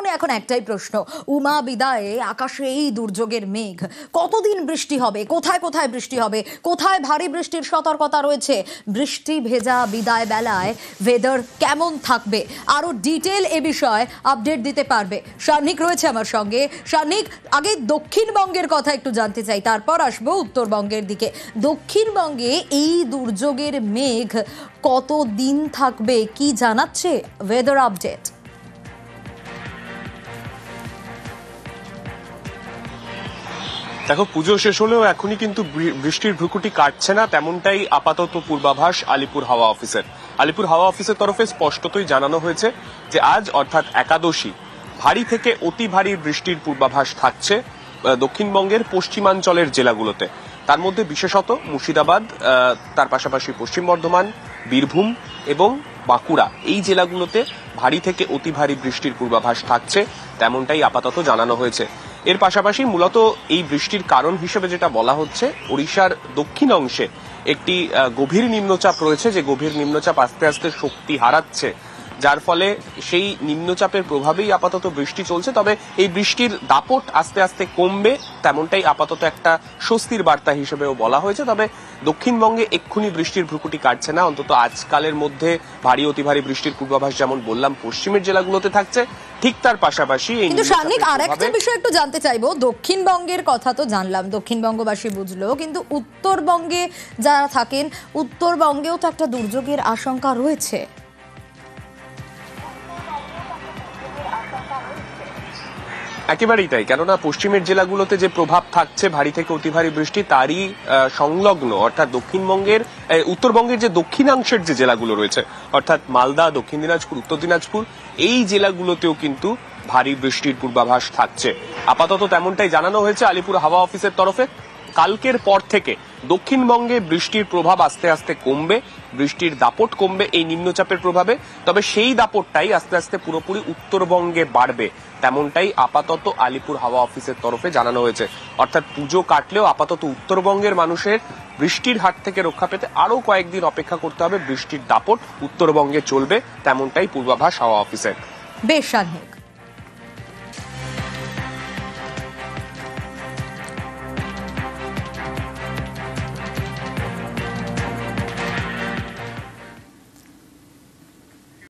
মনে এখন একটাই প্রশ্ন, উমা বিদায়ে আকাশে এই দুর্যোগের মেঘ, কতদিন বৃষ্টি হবে, কোথায় কোথায় বৃষ্টি হবে, কোথায় ভারী বৃষ্টির সতর্কতা রয়েছে, বৃষ্টি ভেজা বিদায় বেলায় ওয়েদার কেমন থাকবে, আরো ডিটেল এ বিষয়ে আপডেট দিতে পারবে শারনিক রয়েছে আমার সঙ্গে। শারনিক, আগে দক্ষিণবঙ্গের কথা একটু জানতে চাই, তারপর আসবো উত্তরবঙ্গের দিকে। দক্ষিণবঙ্গে এই দুর্যোগের মেঘ কতদিন থাকবে, কি জানাচ্ছে ওয়েদার আপডেট? দেখো, পুজো শেষ হলেও এখনই কিন্তু বৃষ্টির ভ্রুকুটি কাটছে না, তেমনটাই আপাতত পূর্বাভাস আলিপুর হাওয়া অফিসের। আলিপুর হাওয়া অফিসের তরফে স্পষ্টতই জানানো হয়েছে যে আজ অর্থাৎ একাদশী ভারী থেকে অতি ভারী বৃষ্টির পূর্বাভাস থাকছে দক্ষিণবঙ্গের পশ্চিমাঞ্চলের জেলাগুলোতে। তার মধ্যে বিশেষত মুর্শিদাবাদ, তার পাশাপাশি পশ্চিম বর্ধমান, বীরভূম এবং বাঁকুড়া, এই জেলাগুলোতে ভারী থেকে অতি ভারী বৃষ্টির পূর্বাভাস থাকছে, তেমনটাই আপাতত জানানো হয়েছে। এর পাশাপাশি মূলত এই বৃষ্টির কারণ হিসেবে যেটা বলা হচ্ছে, ওড়িশার দক্ষিণ অংশে একটি গভীর নিম্নচাপ রয়েছে, যে গভীর নিম্নচাপ আস্তে আস্তে শক্তি হারাচ্ছে, যার ফলে সেই নিম্নচাপের প্রভাবেই আপাতত বৃষ্টি চলছে। তবে এই বৃষ্টির দাপট আস্তে আস্তে কমবে, তেমনটাই আপাতত একটা স্বস্তির বার্তা হিসেবেও বলা হয়েছে। তবে দক্ষিণবঙ্গে এক্ষুনি বৃষ্টির ভ্রুকুটি কাটছে না, অন্তত আজকালের মধ্যে ভারী অতি ভারী বৃষ্টির পূর্বাভাস যেমন বললাম পশ্চিমের জেলাগুলোতে থাকছে, ঠিক তার পাশাপাশি কিন্তু শারনিক, আরেকটা বিষয় একটু জানতে চাইবো। দক্ষিণবঙ্গের কথা তো জানলাম, দক্ষিণবঙ্গবাসী বুঝলো, কিন্তু উত্তরবঙ্গে যারা থাকেন, উত্তরবঙ্গেও তো একটা দুর্যোগের আশঙ্কা রয়েছে। একেবারেই তাই, কেননা পশ্চিমের জেলাগুলোতে যে প্রভাব থাকছে ভারী থেকে অতি ভারী বৃষ্টি, তারই সংলগ্ন অর্থাৎ উত্তরবঙ্গের যে দক্ষিণাংশের যে জেলাগুলো রয়েছে, অর্থাৎ মালদা, দক্ষিণ দিনাজপুর, উত্তর দিনাজপুর, এই জেলাগুলোতেও কিন্তু ভারী বৃষ্টির পূর্বাভাস থাকছে। আপাতত তেমনটাই জানানো হয়েছে আলিপুর হাওয়া অফিসের তরফে। কালকের পর থেকে দক্ষিণবঙ্গে বৃষ্টির প্রভাব আস্তে আস্তে কমবে, বৃষ্টির দাপট কমবে এই নিম্নচাপের প্রভাবে। তবে সেই দাপটটাই আস্তে আস্তে পুরোপুরি উত্তরবঙ্গে বাড়বে, তেমনটাই আপাতত আলিপুর হাওয়া অফিসের তরফে জানানো হয়েছে। অর্থাৎ পুজো কাটলেও আপাতত উত্তরবঙ্গের মানুষের বৃষ্টির হাত থেকে রক্ষা পেতে আরো কয়েকদিন অপেক্ষা করতে হবে। বৃষ্টির দাপট উত্তরবঙ্গে চলবে, তেমনটাই পূর্বাভাস হাওয়া অফিসের। বেশ শারনিক।